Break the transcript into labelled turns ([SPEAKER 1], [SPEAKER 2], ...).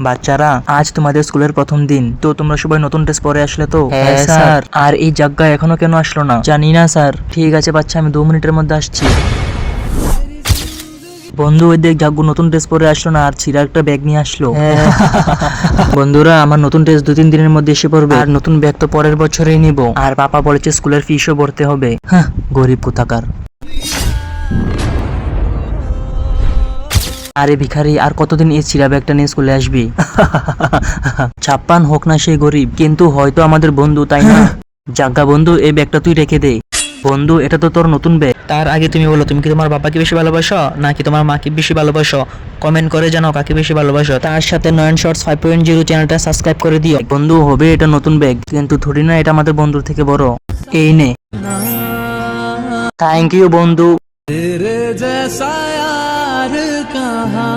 [SPEAKER 1] বাচ্চারা, আজ তোমাদের স্কুলের প্রথম দিন, তো তোমরা সবাই নতুন ড্রেস পরে আসলে তো? হ্যাঁ স্যার। আর এই জায়গা এখনো কেন আসলো না? জানি না স্যার। ঠিক আছে বাচ্চা, আমি 2 মিনিটের মধ্যে আসছি। বন্ধু, ওই দেখ জাগ্গু নতুন ড্রেস পরে আসলো না, আর ছিঁড়া একটা ব্যাগ নিয়ে আসলো। বন্ধুরা, আমার নতুন ড্রেস 2-3 দিনের মধ্যে এসে পড়বে, আর নতুন ব্যাগ তো পরের বছরেই নিব। আর পাপা বলেছে স্কুলের ফিসও ভরতে হবে। হ্যাঁ, গরিব কোথাকার। আরে ভিখারি, আর কতদিন এই ছিঁড়া ব্যাগটা নিয়ে স্কুলে আসবি? 56 হোক না সেই গরিব, কিন্তু হয়তো আমাদের বন্ধু, তাই না? জাগা বন্ধু, এই ব্যাগটা তুই রেখে দে। বন্ধু, এটা তো তোর নতুন ব্যাগ। তার আগে তুমি বলো, তুমি কি তোমার বাবাকে বেশি ভালোবাসো নাকি তোমার মাকে বেশি ভালোবাসো? কমেন্ট করে জানাও কাকে বেশি ভালোবাসো। তার সাথে নয়ন শর্টস 5.0 চ্যানেলটা সাবস্ক্রাইব করে দিও। বন্ধু, হবে এটা নতুন ব্যাগ, কিন্তু থোড়ি না এটা আমাদের বন্ধুর থেকে বড়। এই নে। থ্যাংক ইউ বন্ধু।
[SPEAKER 2] तेरे जैसा यार कहाँ